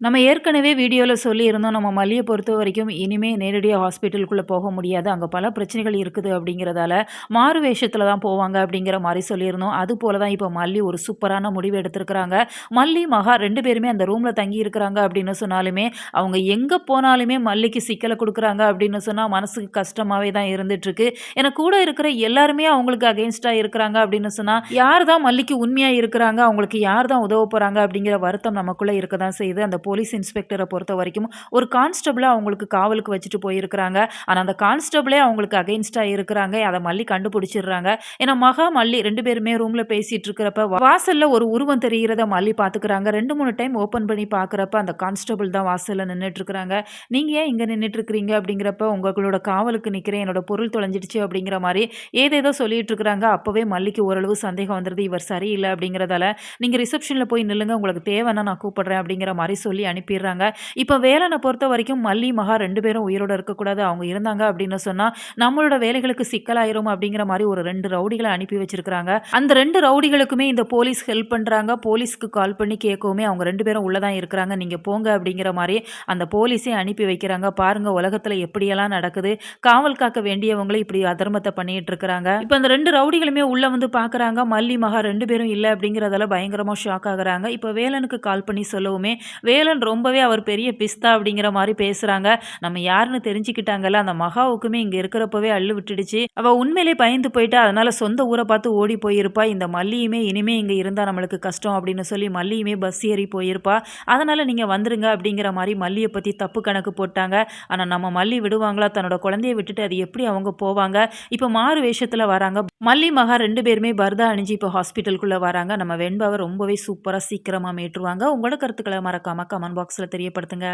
நம்ம ஏற்கனவே வீடியோல சொல்லியிருந்தோம். நம்ம மல்லிய பொறுத்தவரைக்கும் இனிமே நேரடியா ஹாஸ்பிட்டலுக்குள்ள போக முடியாது. அங்க பல பிரச்சனைகள் இருக்குது அப்படிங்கிறதால, மாறு வேஷத்துல தான் போவாங்க அப்படிங்கிற மாரி சொல்லியிருந்தோம். அதுபோல தான் இப்ப மல்லி ஒரு சூப்பரான முடிவு எடுத்திருக்கிறாங்க. மல்லி, மகா 2 பேருமே அந்த ரூம்ல தங்கி இருக்கிறாங்க அப்படின்னு சொன்னாலுமே, அவங்க எங்க போனாலுமே மல்லிக்கு சிக்கல குடுக்குறாங்க அப்படின்னு சொன்னா மனசுக்கு கஷ்டமாவே தான் இருந்துட்டுருக்கு. ஏன்னா கூட இருக்கிற எல்லாருமே அவங்களுக்கு அகைன்ஸ்ட்டா இருக்கிறாங்க அப்படின்னு சொன்னா, யார் தான் மல்லிக்கு உண்மையா இருக்கிறாங்க? அவங்களுக்கு யார் தான் உதவ போறாங்க? அப்படிங்கிற வருத்தம் நமக்குள்ள இருக்க தான் செய்யுது. அந்த போலீஸ் இன்ஸ்பெக்டர பொறுத்தவரைக்கும், ஒரு கான்ஸ்டபிளா அவங்களுக்கு காவலுக்கு வச்சுட்டு போயிருக்கிறாங்க. ஆனா, அந்த கான்ஸ்டபிளே அவங்களுக்கு அகைன்ஸ்ட்டா இருக்கிறாங்க. அத மல்லி கண்டுபிடிச்சிடுறாங்க. ஏன்னா, மகா, மல்லி 2 பேருமே ரூம்ல பேசிட்டு இருக்கிறப்ப, வாசல்ல ஒரு உருவம் தெரிகிறத மல்லி பார்த்துக்கிறாங்க. 2, 3 டைம் ஓப்பன் பண்ணி பார்க்குறப்ப, அந்த கான்ஸ்டபிள் தான் வாசல்ல நின்னுட்டு இருக்கிறாங்க. "நீங்க ஏன் இங்க நின்னுட்டு இருக்கிறீங்க?" அப்படிங்கிறப்ப, "உங்களோட காவலுக்கு நிக்கிறேன். என்னோட பொருள் தொலைஞ்சிடுச்சு." அப்படிங்கிற மாரி ஏதேதோ சொல்லிட்டு இருக்கிறாங்க. அப்பவே மல்லிக்கு ஓரளவு சந்தேகம் வந்துருது. இவர் சரியில்ல அப்படிங்கிறதால, "நீங்க ரிசப்ஷன்ல போய் நில்லுங்க. உங்களுக்கு தேவைன்னா நான் கூப்பிடுறேன்." அப்படிங்கிற மாரி சொல்லி அனுப்பிடுறாங்க. இப்ப வேலன பொறுத்தவரைக்கும் மல்லி, மகா 2 பேரும் உயிரோட இருக்கக்கூடாது. அவங்க இருந்தாங்க அப்படின்னு சொன்னா, நம்மளோட வேலைகளுக்கு சிக்கலாயிரும் அப்படிங்கிற மாரி ஒரு 2 ரவுடிகள அனுப்பி வச்சிருக்காங்க. அந்த 2 ரவுடிகளுக்குமே இந்த போலீஸ் ஹெல்ப் பண்றாங்க. போலீஸ்க்கு கால் பண்ணி கேட்கவுமே அவங்க 2 பேரும் உள்ள தான் இருக்கிறாங்க. நீங்க போங்க அப்படிங்கிற மாரி அந்த போலீஸே அனுப்பி வைக்கிறாங்க. பாருங்க உலகத்துல எப்படியெல்லாம் நடக்குது. காவல் காக்க வேண்டியவங்கள இப்படி அதர்மத்த பண்ணிட்டு இருக்கிறாங்க. இப்ப அந்த 2 ரவுடிகளுமே உள்ள வந்து பார்க்குறாங்க. மல்லி, மகா 2 பேரும் இல்ல அப்படிங்கிறதால பயங்கரமா ஷாக் ஆகுறாங்க. இப்ப வேலனுக்கு கால் பண்ணி சொல்லவுமே, வேலன் ரொம்பவே அவர் பெரிய பிஸ்தா அப்படிங்கிற மாரி பேசுறாங்க. நம்ம யாருன்னு தெரிஞ்சுக்கிட்டாங்கல்ல, அந்த மகாவுக்குமே இங்க இருக்கிறப்பவே அள்ளு விட்டுடுச்சு. அவ உண்மையிலே பயந்து போயிட்டா. அதனால சொந்த ஊர பார்த்து ஓடி போயிருப்பா. இந்த மல்லியுமே இனிமே இங்க இருந்தா நம்மளுக்கு கஷ்டம் அப்படின்னு சொல்லி மல்லியுமே பஸ் ஏறி போயிருப்பா. அதனால நீங்க வந்துருங்க அப்படிங்கிற மாரி மல்லிய பத்தி தப்பு கணக்கு போட்டாங்க. ஆனா நம்ம மல்லி விடுவாங்களா? தன்னோட குழந்தைய விட்டுட்டு அது எப்படி அவங்க போவாங்க? இப்ப மாறு வேஷத்துல வராங்க. மல்லி, மகா 2 பேருமே பர்தா அணிஞ்சு இப்போ ஹாஸ்பிட்டலுக்குள்ள வராங்க. நம்ம வெண்பாவ ரொம்பவே சூப்பரா சீக்கிரமா மீட்டுருவாங்க. உங்களோட கருத்துக்கள மறக்காம கமெண்ட் பாக்ஸ்ல தெரியப்படுத்துங்க.